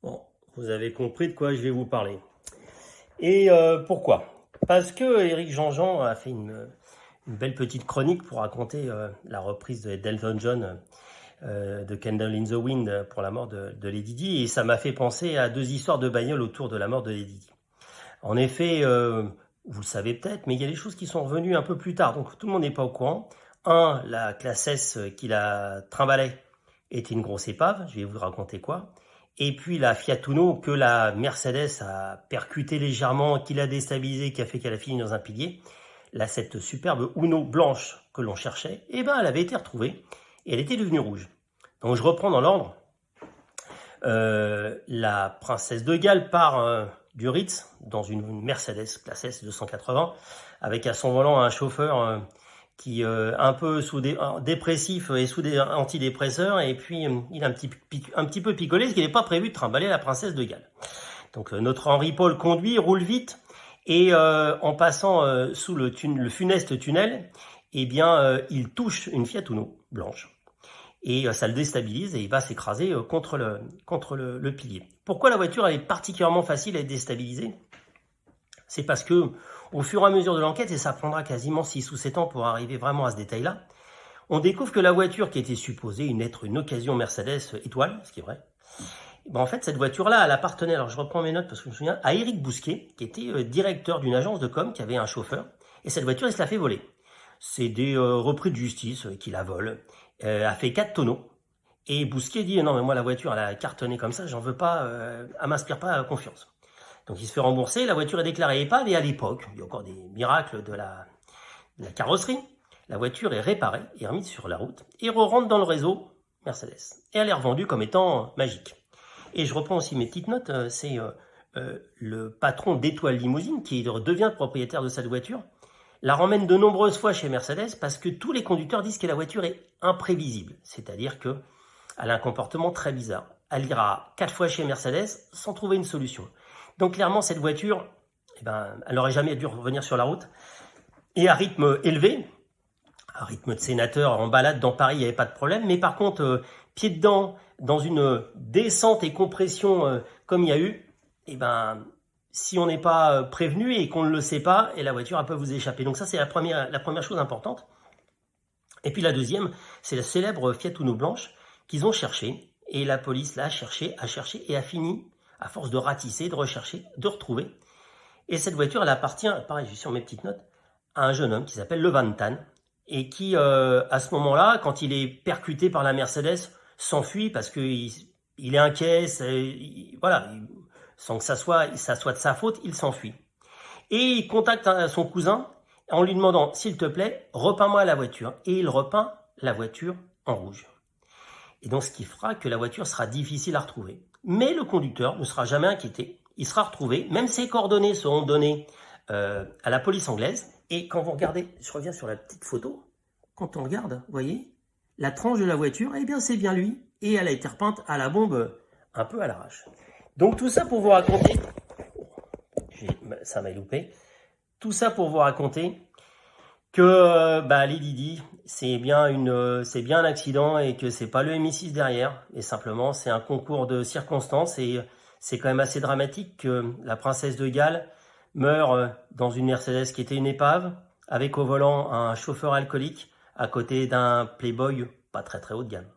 Bon, vous avez compris de quoi je vais vous parler. Et pourquoi? Parce que Éric Jean-Jean a fait une belle petite chronique pour raconter la reprise d'Elton John de Candle in the Wind pour la mort de Lady Di, et ça m'a fait penser à deux histoires de bagnole autour de la mort de Lady Di. En effet, vous le savez peut-être, mais il y a des choses qui sont revenues un peu plus tard, donc tout le monde n'est pas au courant. La classe S qui la trimballait était une grosse épave, je vais vous raconter quoi. Et puis la Fiat Uno que la Mercedes a percuté légèrement, qui l'a déstabilisé, qui a fait qu'elle a fini dans un pilier. Là, cette superbe Uno blanche que l'on cherchait, eh ben, elle avait été retrouvée et elle était devenue rouge. Donc je reprends dans l'ordre. La princesse de Galles part du Ritz dans une Mercedes classe S 280 avec à son volant un chauffeur qui un peu dépressif et sous des antidépresseurs, et puis il a un petit peu picolé, parce qu'il n'est pas prévu de trimballer la princesse de Galles. Donc notre Henri Paul conduit, roule vite, et en passant sous le funeste tunnel, eh bien il touche une Fiat Uno blanche. Et ça le déstabilise et il va s'écraser contre le pilier. Pourquoi la voiture elle est particulièrement facile à être déstabilisée? C'est parce que, au fur et à mesure de l'enquête, et ça prendra quasiment 6 ou 7 ans pour arriver vraiment à ce détail-là, on découvre que la voiture qui était supposée être une occasion Mercedes étoile, ce qui est vrai, ben en fait, cette voiture-là, elle appartenait, alors je reprends mes notes parce que je me souviens, à Éric Bousquet, qui était directeur d'une agence de com, qui avait un chauffeur, et cette voiture, il se l'a fait voler. C'est des repris de justice qui la volent, a fait 4 tonneaux, et Bousquet dit, non mais moi la voiture, elle a cartonné comme ça, j'en veux pas, elle m'inspire pas confiance. Donc il se fait rembourser, la voiture est déclarée épave, et à l'époque, il y a encore des miracles de la carrosserie, la voiture est réparée et remise sur la route, et re-rentre dans le réseau Mercedes. Et elle est revendue comme étant magique. Et je reprends aussi mes petites notes, c'est le patron d'Étoile Limousine, qui devient propriétaire de cette voiture, la ramène de nombreuses fois chez Mercedes parce que tous les conducteurs disent que la voiture est imprévisible, c'est-à-dire qu'elle a un comportement très bizarre. Elle ira 4 fois chez Mercedes sans trouver une solution. Donc clairement, cette voiture, eh ben, elle n'aurait jamais dû revenir sur la route. Et à rythme élevé, à rythme de sénateur en balade dans Paris, il n'y avait pas de problème. Mais par contre, pied dedans, dans une descente et compression comme il y a eu, eh ben, si on n'est pas prévenu et qu'on ne le sait pas, et la voiture elle peut vous échapper. Donc ça, c'est la première chose importante. Et puis la deuxième, c'est la célèbre Fiat Uno blanche qu'ils ont cherché. Et la police l'a cherché et a fini, à force de ratisser, de rechercher, de retrouver. Et cette voiture, elle appartient, pareil, je suis sur mes petites notes, à un jeune homme qui s'appelle Levantan, et qui, à ce moment-là, quand il est percuté par la Mercedes, s'enfuit parce qu'il est inquiet, voilà, sans que ça soit de sa faute, il s'enfuit. Et il contacte son cousin en lui demandant, s'il te plaît, repeins-moi la voiture. Et il repeint la voiture en rouge. Et donc, ce qui fera que la voiture sera difficile à retrouver. Mais le conducteur ne sera jamais inquiété. Il sera retrouvé. Même ses coordonnées seront données à la police anglaise. Et quand vous regardez, je reviens sur la petite photo. Quand on regarde, vous voyez, la tranche de la voiture, eh bien, c'est bien lui. Et elle a été repeinte à la bombe, un peu à l'arrache. Donc, tout ça pour vous raconter... Ça m'a loupé. Tout ça pour vous raconter que Lady Di, c'est bien un accident, et que c'est pas le MI6 derrière, et simplement c'est un concours de circonstances, et c'est quand même assez dramatique que la princesse de Galles meure dans une Mercedes qui était une épave, avec au volant un chauffeur alcoolique à côté d'un playboy pas très très haut de gamme.